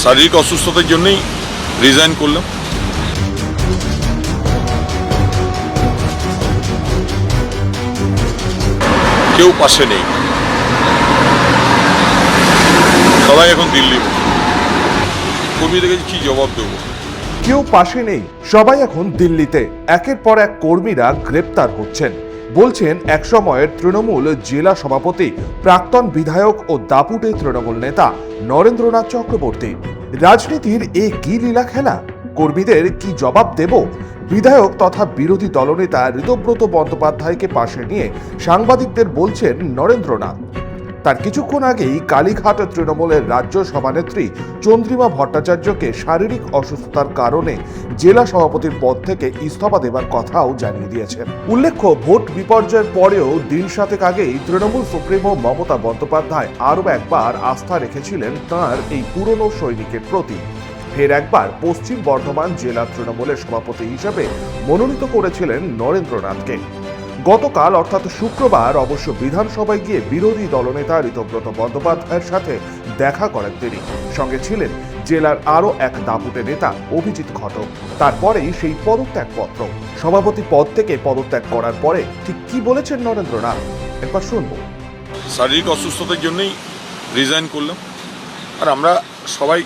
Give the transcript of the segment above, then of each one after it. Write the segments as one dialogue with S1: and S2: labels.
S1: শারীরিক অসুস্থতার জন্যই রিজাইন করলাম। কেউ পাশে নেই, সবাই এখন দিল্লি। কর্মীদেরকে কি জবাব দেবো?
S2: কেউ পাশে নেই, সবাই এখন দিল্লিতে। একের পর এক কর্মীরা গ্রেপ্তার হচ্ছেন। বলছেন একসময়ের তৃণমূল জেলা সভাপতি, প্রাক্তন বিধায়ক ও দাপুটে তৃণমূল নেতা নরেন্দ্রনাথ চক্রবর্তী। রাজনীতির এ কি লীলা খেলা? কর্মীদের কি জবাব দেব? বিধায়ক তথা বিরোধী দলনেতা ঋতব্রত বন্দ্যোপাধ্যায়কে পাশে নিয়ে সাংবাদিকদের বলছেন নরেন্দ্রনাথ। তার কিছুক্ষণ আগেই কালীঘাট তৃণমূলের রাজ্য সভানেত্রী চন্দ্রিমা ভট্টাচার্যকে শারীরিক অসুস্থতার কারণে জেলা সভাপতির পদ থেকে ইস্তফা দেবার কথাও জানিয়ে দিয়েছেন। উল্লেখ্য, ভোট বিপর্যয়ের পরেও দিন সাতেক আগেই তৃণমূল সুপ্রিমো মমতা বন্দ্যোপাধ্যায় আরও একবার আস্থা রেখেছিলেন তাঁর এই পুরনো সৈনিকের প্রতি। ফের একবার পশ্চিম বর্ধমান জেলা তৃণমূলের সভাপতি হিসেবে মনোনীত করেছিলেন নরেন্দ্রনাথকে। গতকাল অর্থাৎ শুক্রবার অবশ্য বিধানসভায় গিয়ে বিরোধী দলনেতা ঋতব্রত বন্দ্যোপাধ্যায়ের সাথে দেখা করেন তিনি। সঙ্গে ছিলেন জেলার আরও এক দাপুটে নেতা অভিজিৎ ঘটক। তারপরেই সেই পদত্যাগপত্র। সভাপতি পদ থেকে পদত্যাগ করার পরে ঠিক কি বলেছেন নরেন্দ্রনাথ, একবার শুনবো।
S1: শারীরিক অসুস্থতার জন্যই রিজাইন করলাম। আর আমরা সবাই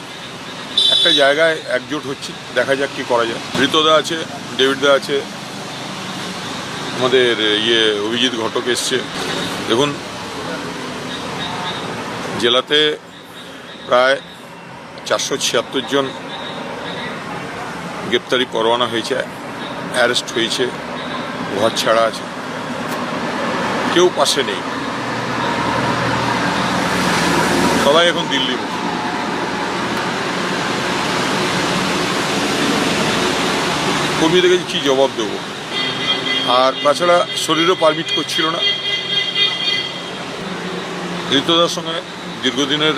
S1: একটা জায়গায় একজোট হচ্ছি, দেখা যাক কি করা যায়। ঋতদা আছে, ডেভিডদা আছে, আমাদের অভিজিৎ ঘটক এসছে। দেখুন, জেলাতে প্রায় 476 জন গ্রেপ্তারি পরোয়ানা হয়েছে, অ্যারেস্ট হয়েছে, ঘর ছাড়া আছে, কেউ পাশে নেই, সবাই এখন দিল্লি। কর্মীদেরকে কি জবাব দেবো? আর তাছাড়া শরীরও পারমিট করছিল না। ঋতদার সঙ্গে দীর্ঘদিনের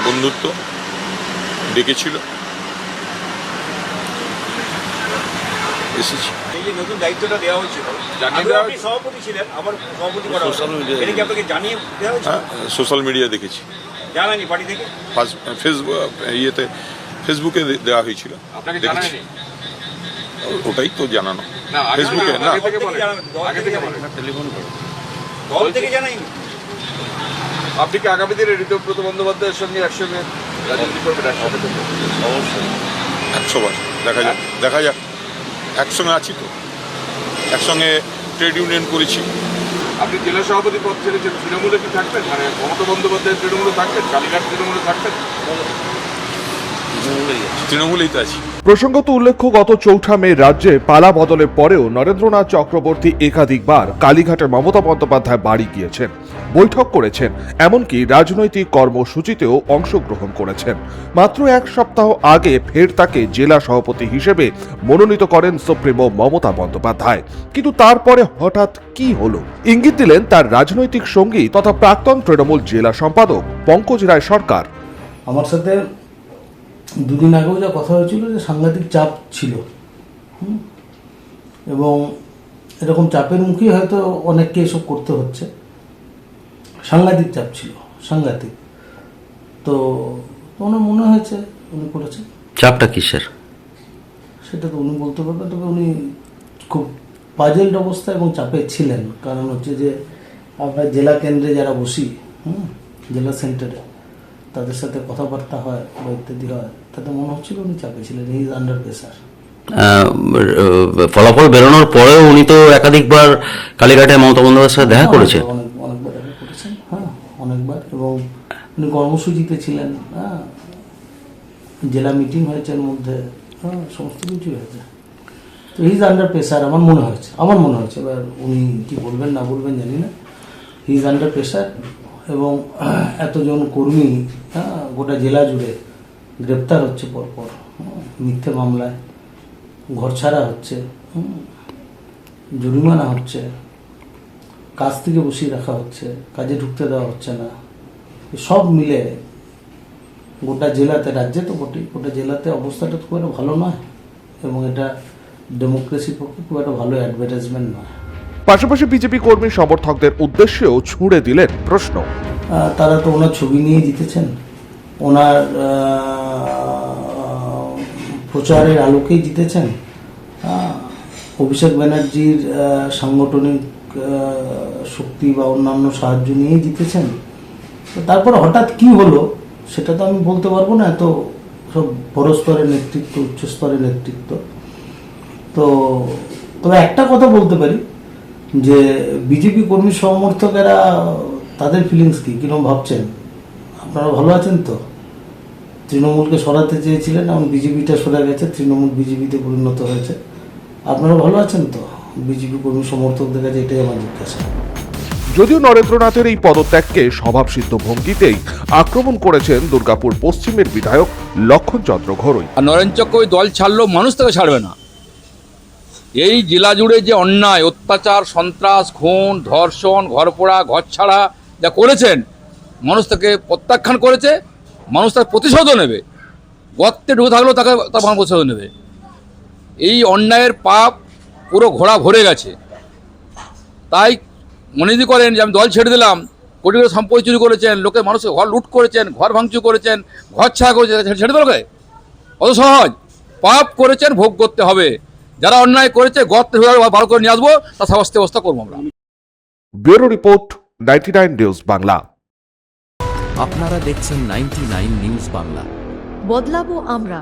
S1: বন্ধুত্ব, ডেকেছিল, এসেছি।
S3: এই যে নতুন দায়িত্বটা দেওয়া হয়েছিল, আপনি সভাপতি ছিলেন, আবার সভাপতি করা
S1: সোশ্যাল মিডিয়া,
S3: এটা কি আপনাকে জানিয়ে দেওয়া হয়েছিল?
S1: হ্যাঁ, সোশ্যাল মিডিয়া দেখেছি,
S3: জানানি পার্টি থেকে?
S1: ফেসবুকে দেওয়া হয়েছিল,
S3: আপনাকে
S1: দেখেছি।
S3: জানানি?
S1: ওটাই তো জানানো, ফেসবুকে না।
S3: দল থেকে জানাইনি?
S4: আপনি কি আগামী দিনে ঋতব্রত বন্দ্যোপাধ্যায়ের সঙ্গে একসঙ্গে রাজনীতি করবেন? অবশ্যই,
S1: 100 বার। দেখা যাক। একসঙ্গে আছি তো, একসঙ্গে ট্রেড ইউনিয়ন করেছি।
S4: আপনি জেলা সভাপতি পদ ছেড়েছেন, তৃণমূলে কি থাকবেন? মানে মমতা বন্দ্যোপাধ্যায়ের তৃণমূলে থাকবেন? কালীঘাট তৃণমূলে থাকবেন?
S1: তৃণমূলেই তো আছি।
S2: প্রসঙ্গত উল্লেখ্য, গত 4 মে রাজ্যে পালা বদলের পরেও নরেন্দ্রনাথ চক্রবর্তী একাধিকবার কালীঘাটে মমতা বন্দ্যোপাধ্যায় বাড়ি গিয়েছেন, বৈঠক করেছেন, এমনকি রাজনৈতিক কর্মসূচিতেও অংশগ্রহণ করেছেন। মাত্র 1 সপ্তাহ আগে ফের তাকে জেলা সভাপতি হিসেবে মনোনীত করেন সুপ্রিমো মমতা বন্দ্যোপাধ্যায়। কিন্তু তারপরে হঠাৎ কি হলো? ইঙ্গিত দিলেন তার রাজনৈতিক সঙ্গী তথা প্রাক্তন তৃণমূল জেলা সম্পাদক পঙ্কজ রায় সরকার।
S5: আমার সাথে দুদিন আগেও যা কথা হয়েছিল যে সাংঘাতিক চাপ ছিল, এবং এরকম চাপের মুখেই হয়তো অনেককে এসব করতে হচ্ছে। সাংঘাতিক চাপ ছিল, সাংঘাতিক। তো ওনার মনে হয়েছে উনি করেছেন।
S6: চাপটা কিসের
S5: সেটা তো উনি বলতে পারবেন, তবে উনি খুব পাজেলড অবস্থা এবং চাপে ছিলেন। কারণ হচ্ছে যে আমরা জেলা কেন্দ্রে যারা বসি, জেলা সেন্টারে, তাদের সাথে কথাবার্তা হয় বা ইত্যাদি হয়, তাতে মনে হচ্ছিল উনি চাপে ছিলেন। He is under pressure.
S6: ফলাফল বেরোনোর পরেও উনি তো একাধিকবার কালীঘাটে মমতা বন্দ্যোপাধ্যায়ের সাথে দেখা করেছেন।
S5: অনেকবার দেখা করেছেন, হ্যাঁ, অনেকবার। এবং উনি কর্মসূচিতে ছিলেন, হ্যাঁ, জেলা মিটিং হয়েছে এর মধ্যে, হ্যাঁ, সমস্ত কিছু হয়েছে। তো হি ইজ আন্ডার প্রেসার আমার মনে হয়েছে। এবার উনি কি বলবেন না বলবেন জানি না। He is under pressure. এবং এতজন কর্মী, হ্যাঁ, গোটা জেলা জুড়ে গ্রেপ্তার হচ্ছে পরপর, মিথ্যে মামলায়, ঘর ছাড়া হচ্ছে, জরিমানা হচ্ছে, কাজ থেকে বসিয়ে রাখা হচ্ছে, কাজে ঢুকতে দেওয়া হচ্ছে না। সব মিলে গোটা জেলাতে, রাজ্যে তো বটেই, গোটা জেলাতে অবস্থাটা খুব একটা ভালো নয়, এবং এটা ডেমোক্রেসির পক্ষে খুব একটা ভালো অ্যাডভার্টাইজমেন্ট নয়।
S2: পাশাপাশি বিজেপি কর্মী সমর্থকদের উদ্দেশ্যেও ছুঁড়ে দিলেন প্রশ্ন।
S5: তারা তো ওনার ছবি নিয়ে জিতেছেন, ওনার প্রচারের আলোকেই জিতেছেন, অভিষেক ব্যানার্জির সাংগঠনিক শক্তি বা অন্যান্য সাহায্য নিয়েই জিতেছেন। তো তারপরে হঠাৎ কি হলো সেটা তো আমি বলতে পারবো না, এত সব বড় স্তরের নেতৃত্ব, উচ্চ স্তরের নেতৃত্ব। তো তবে একটা কথা বলতে পারি যে বিজেপি কর্মী সমর্থকেরা তাদের ফিলিংস কিরকম ভাবছেন। আপনারা ভালো আছেন তো? তৃণমূলকে সরাতে চেয়েছিলেন, এখন বিজেপিটা সরে গেছে, তৃণমূল বিজেপিতে পরিণত হয়েছে। আপনারা ভালো আছেন তো? বিজেপি কর্মী সমর্থকদের কাছে এটাই আমার জিজ্ঞাসা।
S2: যদিও নরেন্দ্রনাথের এই পদত্যাগকে স্বভাবসিদ্ধ ভঙ্গিতেই আক্রমণ করেছেন দুর্গাপুর পশ্চিমের বিধায়ক লক্ষণচন্দ্র ঘরুই।
S7: আর নরেন চক্র ওই দল ছাড়লেও মানুষ তাকে ছাড়বে না। এই জেলা জুড়ে যে অন্যায়, অত্যাচার, সন্ত্রাস, খুন, ধর্ষণ, ঘরপোড়া, ঘর ছাড়া যা করেছেন, মানুষ তাকে প্রত্যাখ্যান করেছে। মানুষ তার প্রতিশোধও নেবে, গর্তে ঢুকে থাকলেও তাকে তার প্রতিশোধ নেবে। এই অন্যায়ের পাপ পুরো ঘোড়া ভরে গেছে। তাই মনে যদি করেন যে আমি দল ছেড়ে দিলাম, কোটি কোটি সম্পত্তি চুরি করেছেন, লোকের মানুষের ঘর লুট করেছেন, ঘর ভাঙচুর করেছেন, ঘর ছাড়া করেছেন, ছেড়ে দেবে লোকে? অত সহজ? পাপ করেছেন, ভোগ করতে হবে। যারা অন্যায় করেছে গর্তে ভালো করে নিয়ে আসবো, তার শাস্তি ব্যবস্থা করবো আমরা।
S2: Bureau report, 99 news Bangla.
S8: আপনারা দেখছেন 99 নিউজ বাংলা।
S9: বদলাবো আমরা।